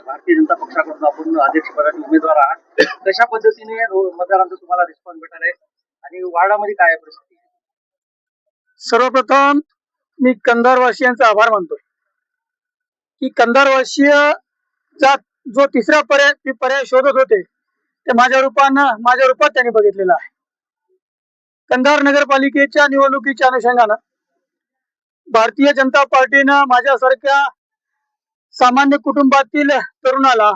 भारतीय जनता पक्षाकडून आपण अध्यक्षपदाचे उमेदवार आहात. कशा पद्धतीने मतदारांचा तुम्हाला रिस्पॉन्स भेटणार आहे आणि वार्डामध्ये काय परिस्थिती? सर्वप्रथम मी कंधारवासियांचा आभार मानतो की कंधारवासीय जो तिसरा पर्याय शोधत होते ते माझ्या रूपात त्यांनी बघितलेला आहे. कंधार नगरपालिकेच्या निवडणुकीच्या अनुषंगानं भारतीय जनता पार्टीनं माझ्यासारख्या सामान्य कुटुंबातील तरुणाला,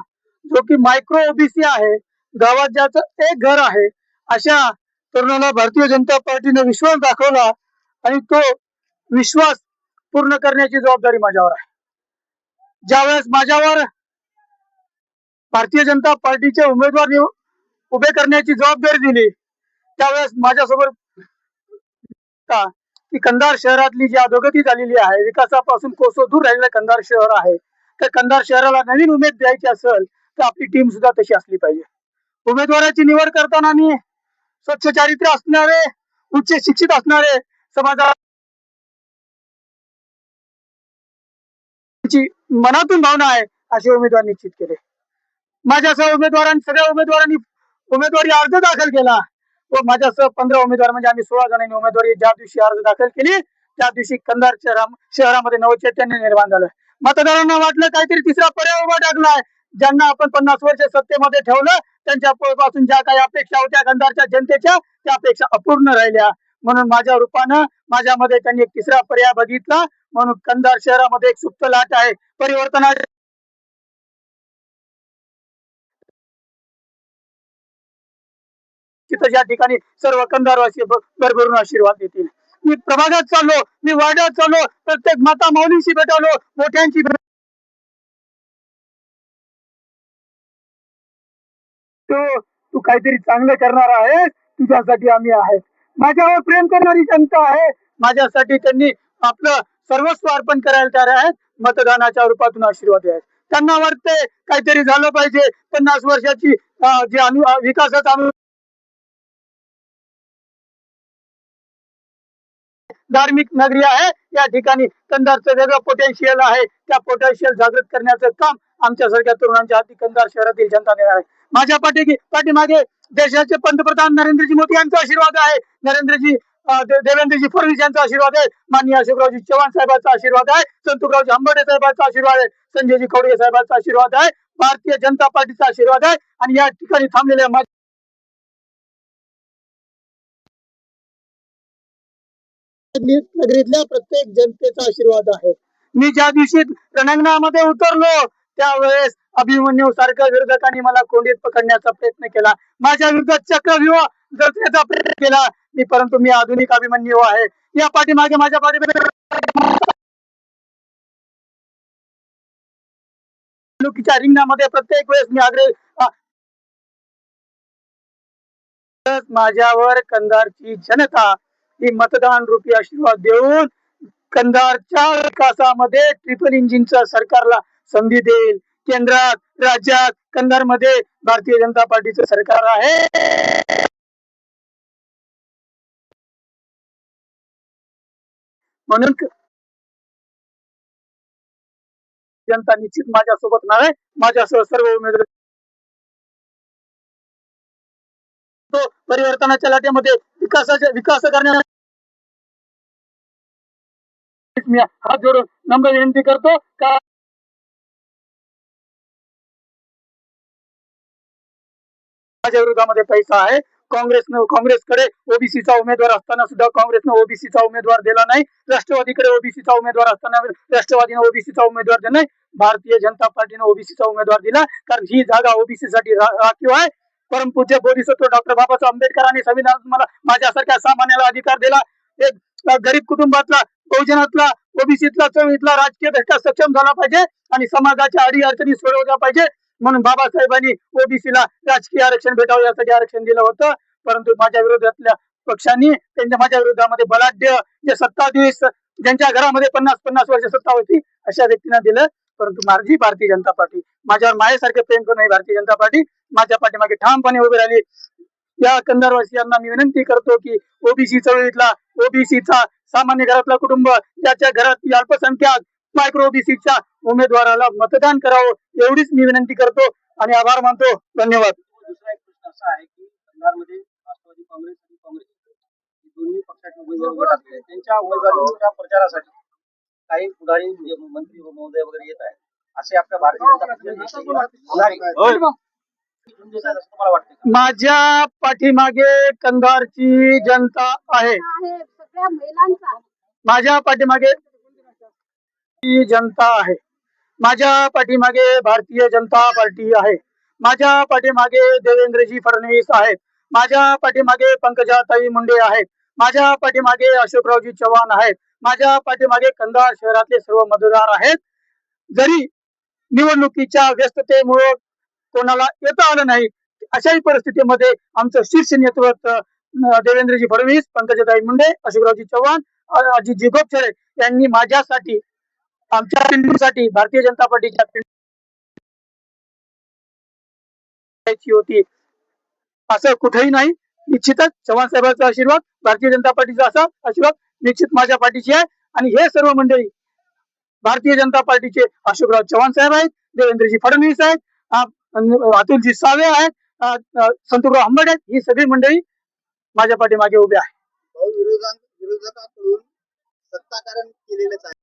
जो की मायक्रो ओबीसी आहे, गावात ज्याचं एक घर आहे, अशा तरुणाला भारतीय जनता पार्टीने विश्वास दाखवला आणि तो विश्वास पूर्ण करण्याची जबाबदारी माझ्यावर आहे. ज्यावेळेस माझ्यावर भारतीय जनता पार्टीचे उमेदवार उभे करण्याची जबाबदारी दिली त्यावेळेस माझ्यासोबत की कंधार शहरातली जी अधोगती झालेली आहे, विकासापासून कोसो दूर राहिलेलं कंधार शहर आहे, तर कंधार शहराला नवीन उमेद द्यायची असेल तर आपली टीम सुद्धा तशी असली पाहिजे. उमेदवाराची निवड करताना मी स्वच्छ चारित्र्य असणारे, उच्च शिक्षित असणारे, समाजाची मनातून भावना आहे असे उमेदवार निश्चित केले. माझ्यासह सगळ्या उमेदवारांनी उमेदवारी अर्ज दाखल केला व माझ्यासह 15 उमेदवार म्हणजे आम्ही 16 जणांनी उमेदवारी ज्या दिवशी अर्ज दाखल केली त्या दिवशी कंधार शहरामध्ये नवचैतन्य निर्माण झालं. मतदारांना वाटलं काहीतरी तिसरा पर्याय उभा टाकलाय. ज्यांना आपण 50 वर्ष सत्तेमध्ये ठेवलं त्यांच्या पासून ज्या काही अपेक्षा होत्या कंधारच्या जनतेच्या, त्या अपेक्षा अपूर्ण राहिल्या. म्हणून माझ्या रूपानं माझ्यामध्ये त्यांनी एक तिसरा पर्याय बघितला. म्हणून कंधार शहरामध्ये एक सुप्त लाट आहे परिवर्तनाची. तिथं ज्या ठिकाणी सर्व कंधारवासी भरभरून आशीर्वाद देतील. मी प्रभागात चाललो, मी वार्डात चाललो, प्रत्येक माता माऊलीशी भेटवलो, मोठ्यांची तू काहीतरी चांगलं करणार आहेस, तुझ्यासाठी आम्ही आहे. माझ्यावर प्रेम करणारी जनता आहे, माझ्यासाठी त्यांनी आपलं सर्वस्व अर्पण करायला तयार आहेत. मतदानाच्या रूपातून आशीर्वाद आहेत. त्यांना वाटते काहीतरी झालं पाहिजे. 50 वर्षाची जी विकासाचा धार्मिक नगरी आहे, या ठिकाणी कंधारचं वेगळं पोटेन्शियल आहे. त्या पोटेन्शियल जागृत करण्याचं काम आमच्यासारख्या तरुणांच्या हाती कंधार शहरातील जनता देणार आहे. माझ्या पाठीमागे देशाचे पंतप्रधान नरेंद्रजी मोदी यांचा आशीर्वाद आहे. देवेंद्रजी फडणवीस यांचा आशीर्वाद आहे. माननीय अशोकरावजी चव्हाण साहेबांचा आशीर्वाद आहे. संतोषरावजी आंबेडकर साहेबांचा आशीर्वाद आहे. संजयजी खवडे साहेबांचा आशीर्वाद आहे. भारतीय जनता पार्टीचा आशीर्वाद आहे. आणि या ठिकाणी थांबलेल्या नगरीतल्या प्रत्येक जनतेचा आशीर्वाद आहे. मी ज्या दिवशी रणांगणामध्ये उतरलो त्यावेळेस अभिमन्यू सारख्या विरोधकांनी मला कोंडीत पकडण्याचा प्रयत्न केला, माझ्या विरोधात चक्रव्यूह रचण्याचा प्रयत्न केला. परंतु मी आधुनिक अभिमन्यू आहे. या पाठीमागे माझ्या निवडणुकीच्या रिंगणामध्ये प्रत्येक वेळेस मी माझ्यावर कंधारची जनता ही मतदान रूपी आशीर्वाद देऊन कंधारच्या विकासामध्ये ट्रिपल इंजिनच्या सरकारला संधी देईल. केंद्रात राज्यात कंधार मध्ये भारतीय जनता पार्टीचं सरकार आहे. म्हणून जनता निश्चित माझ्यासोबत होणार आहे. माझ्यासह सर्व उमेदवार परिवर्तनाच्या लाटेमध्ये विकास करण्यासाठी मी हात जोडून नम्र विनंती करतो का माझ्या विरोधामध्ये पैसा आहे. काँग्रेसकडे ओबीसीचा उमेदवार असताना सुद्धा काँग्रेसनं ओबीसीचा उमेदवार दिला नाही. राष्ट्रवादीकडे ओबीसीचा उमेदवार असताना राष्ट्रवादीने ओबीसीचा उमेदवार दिला नाही. भारतीय जनता पार्टीने ओबीसीचा उमेदवार दिला, कारण ही जागा ओबीसी साठी राखीव आहे. परमपूज्य बोधिसत्व डॉक्टर बाबासाहेब आंबेडकरांनी संविधानात मला माझ्यासारख्या सामान्याला अधिकार दिला. एक गरीब कुटुंबातला, बहुजनातला, ओबीसीतला, चळवळीतला राजकीय दृष्ट्या सक्षम झाला पाहिजे आणि समाजाच्या अडी अडचणी सोडवल्या पाहिजे. म्हणून बाबासाहेबांनी ओबीसीला राजकीय आरक्षण भेटावं यासाठी आरक्षण दिलं होतं. परंतु माझ्या विरोधातल्या पक्षांनी माझ्या विरोधामध्ये बलाढ्य जे सत्ताधीश, ज्यांच्या घरामध्ये 50-50 वर्ष सत्ता होती, अशा व्यक्तींना दिलं. परंतु माझी भारतीय जनता पार्टी, माझ्यावर मायेसारखे प्रेम करून नाही भारतीय जनता पार्टी माझ्या पाठीमागे ठामपणे उभी राहिली. या कंधारवासियांना मी विनंती करतो की ओबीसी चळवळीतला, ओबीसीचा सामान्य घरातला कुटुंब, ज्याच्या घरात अल्पसंख्याक मायक्रो ओबीसीच्या उमेदवाराला मतदान करावं, एवढीच मी विनंती करतो आणि आभार मानतो. धन्यवाद. दुसरा एक प्रश्न असा आहे की कंधारमध्ये राष्ट्रवादी काँग्रेस आणि काँग्रेस दोन्ही पक्षाचे उमेदवार उभे ठाकले. त्यांच्या उमेदवारीच्या प्रचारासाठी काही पुढारी मंत्री महोदय वगैरे येत आहेत, असे आपल्या भारतीय जनता पक्षाचे तुम्हाला वाटते का? माझ्या पाठीमागे कंधारची जनता आहे. माझ्या पाठीमागे जनता आहे. माझ्या पाठीमागे भारतीय जनता पार्टी आहे. माझ्या पाठीमागे देवेंद्रजी फडणवीस आहेत. माझ्या पाठीमागे पंकजाताई मुंडे आहेत. माझ्या पाठीमागे अशोकरावजी चव्हाण आहेत. माझ्या पाठीमागे कंधार शहरातले सर्व मतदार आहेत. जरी निवडणुकीच्या व्यस्ततेमुळे कोणाला येता आलं नाही, अशाही परिस्थितीमध्ये आमचं शीर्ष नेतृत्व देवेंद्रजी फडणवीस, पंकजाताई मुंडे, अशोकरावजी चव्हाण, अजितजी गोपछडे यांनी माझ्यासाठी, आमच्या पिंडीसाठी, भारतीय जनता पार्टीच्या होती असं कुठेही नाही. निश्चितच चव्हाण साहेबांचा आशीर्वाद, भारतीय जनता पार्टीचा असा आशीर्वाद निश्चित माझ्या पाठीशी आहे. आणि हे सर्व मंडळी भारतीय जनता पार्टीचे अशोकराव चव्हाण साहेब आहेत, देवेंद्रजी फडणवीस आहेत, अतुलजी सावे आहेत, संतोषराव आंबेड आहेत. ही सगळी मंडळी माझ्या पाठीमागे उभे आहे. विरोधकांकडून सत्ताकारण केलेलंच आहे.